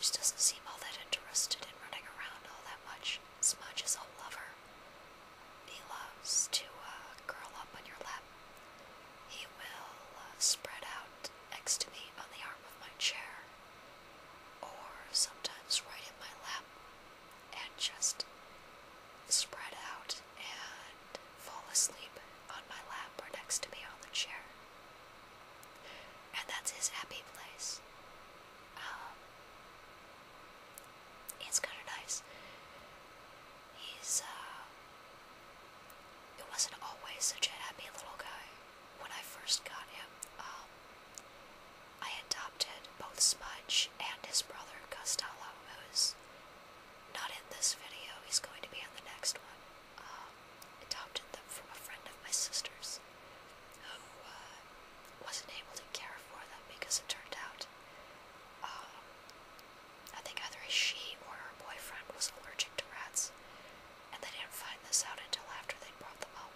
just doesn't seem all that interested in running around all that much. Smudge is a lover. He loves to curl up on your lap. He will spread out next to me on the arm of my chair, or sometimes right in my lap, and just spread out and fall asleep on my lap or next to me on the chair. And that's his happy place. It's kind of nice. It wasn't always such a happy little guy. When I first got him, I adopted both Smudge and his brother, Costello, who's not in this video. He's going to be in the next one. Adopted them from a friend of my sister's, who wasn't able to care for them because it turned out I think either she or her boyfriend was allergic to rats, and they didn't find this out until after they'd brought them home.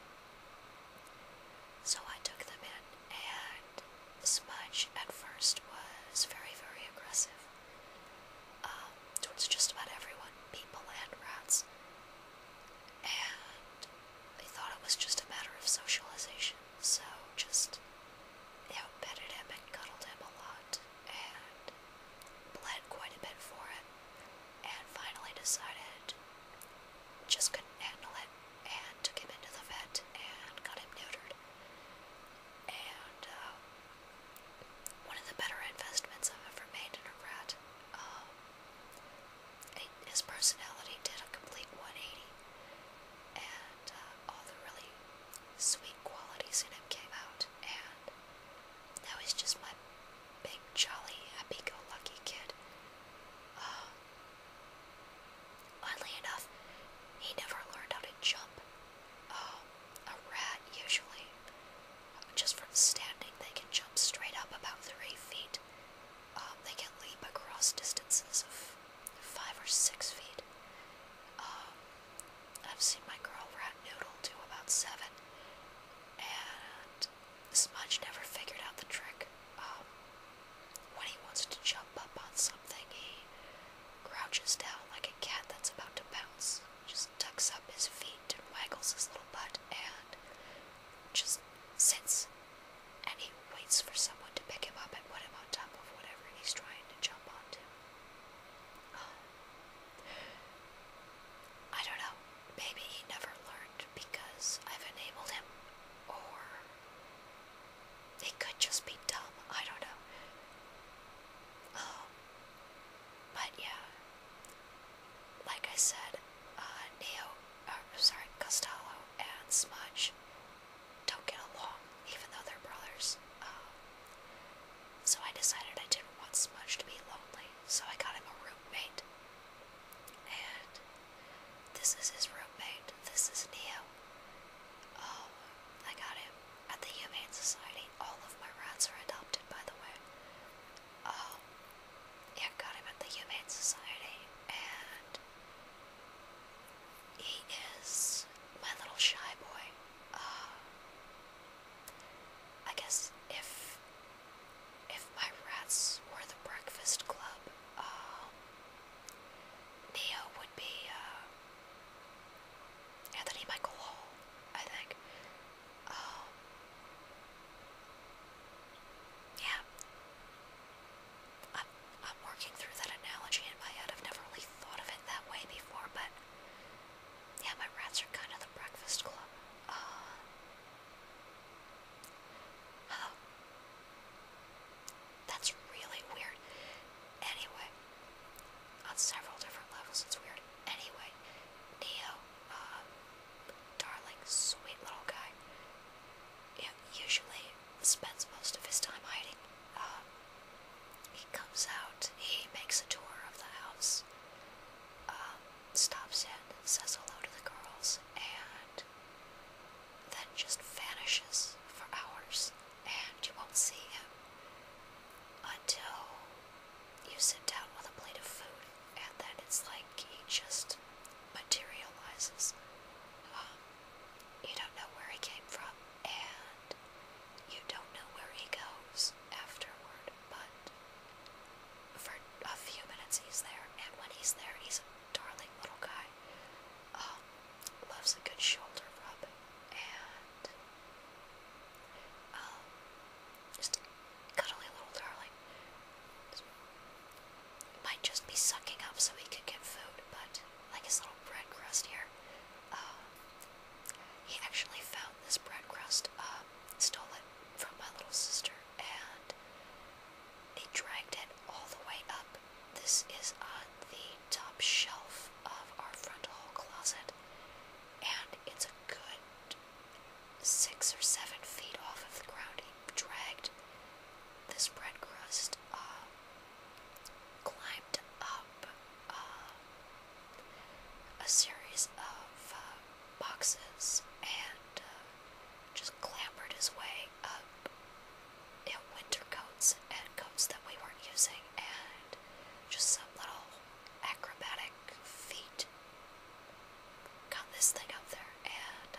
So I took them in, and Smudge at first was very, very aggressive towards just about everyone, people and rats, and they thought it was just a matter of socialization, so just, petted him and cuddled him a lot, and bled quite a bit for it, and finally decided just couldn't handle it, and took him into the vet and got him neutered. And one of the better investments I've ever made in a rat. His personality did a complete 180, and all the really sweet qualities in him came out, and now he's just my big, jolly, happy-go-lucky kid. Oddly enough, he never learned how to jump. A rat, usually, just from standing, they can jump straight up about 3 feet. They can leap across distances of 5 or 6 feet. I've seen my girl rat noodle do about 7, and Smudge never figured out the trick. When he wants to jump up on something, he crouches down like a cat that's about to pounce, just tucks up his feet and waggles his little butt, and just sits, and he waits for someone to pick him up and put him on top of whatever he's trying to jump onto. I don't know, maybe he never learned because I've enabled him, or he could just be dumb, I don't know. But yeah, like I said, Costello and Smudge don't get along, even though they're brothers. So I decided I didn't want Smudge to be lonely, so I got him a roommate. And this is his roommate. This is Neo. I got him at the Humane Society. All of my rats are adopted, by the way. Yeah, got him at the Humane Society, and he is my little shy boy. I guess if my rats were the Breakfast Club, Neo would be Anthony Michael Hall, I think. Yeah. I'm working through that analogy in my head. I've never really thought of it that way before, but yeah, my rats are kind of the Breakfast Club. That's really weird. Anyway, on several different levels, it's weird. Anyway, Neo, darling, sweet little guy, usually spends most of his time hiding. He comes out, he makes a tour of the house, stops in, says hello to the girls, and then just vanishes for hours, and you won't see him until you sit down with a plate of food, and us and just clambered his way up in winter coats and coats that we weren't using, and just some little acrobatic feat got this thing up there, and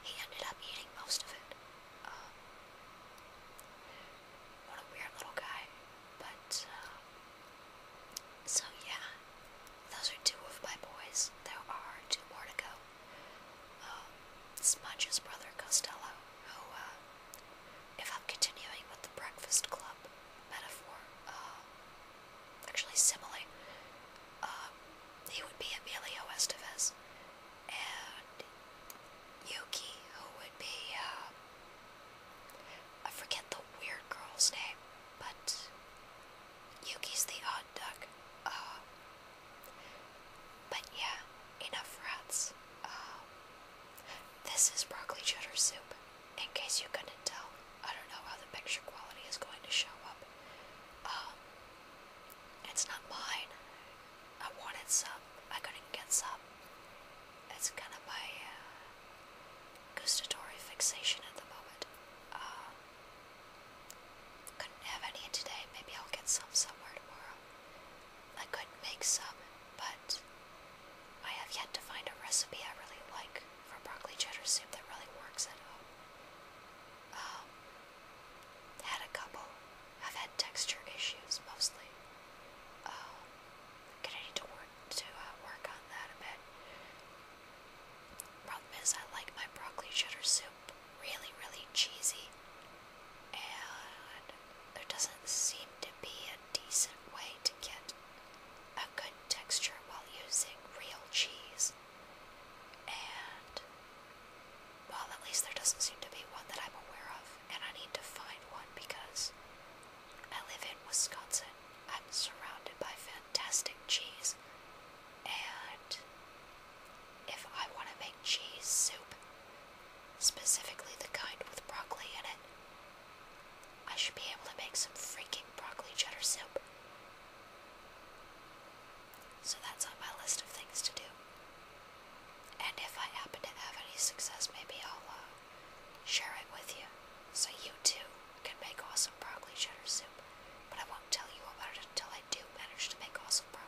he ended up eating most of it. What a weird little guy. But, so yeah, those are two of my boys. There are two more to go. Smudge's brother Costello, who, if I'm continuing with the Breakfast Club metaphor, actually simile, he would be Emilio Estevez, and Yuki, who would be, I forget the weird girl's name, but Yuki's the odd duck. But yeah, enough rats. This is broccoli cheddar soup, in case you couldn't tell. I don't know how the picture quality is going to show up. It's not mine. I wanted some. I couldn't get some. It's kind of my gustatory fixation at the moment. Couldn't have any today. Maybe I'll get some somewhere tomorrow. I could make some, but I have yet to find a recipe I really like for broccoli cheddar soup that really works at home. Had a couple. I've had texture issues mostly. Gonna need to work on that a bit. Problem is, I like my broccoli cheddar soup really, really cheesy, and there doesn't seem to be a decent way to get a good texture while using real cheese. And, well, at least there doesn't seem to be one that I'm aware of, and I need to find one because I live in Wisconsin. I'm surrounded by fantastic cheese, and if I want to make cheese soup, specifically the kind with broccoli in it, I should be able to make some freaking broccoli cheddar soup. So that's on my list of things to do. And if I happen to have any success, maybe I'll share it with you, so you too can make awesome broccoli cheddar soup. But I won't tell you about it until I do manage to make awesome broccoli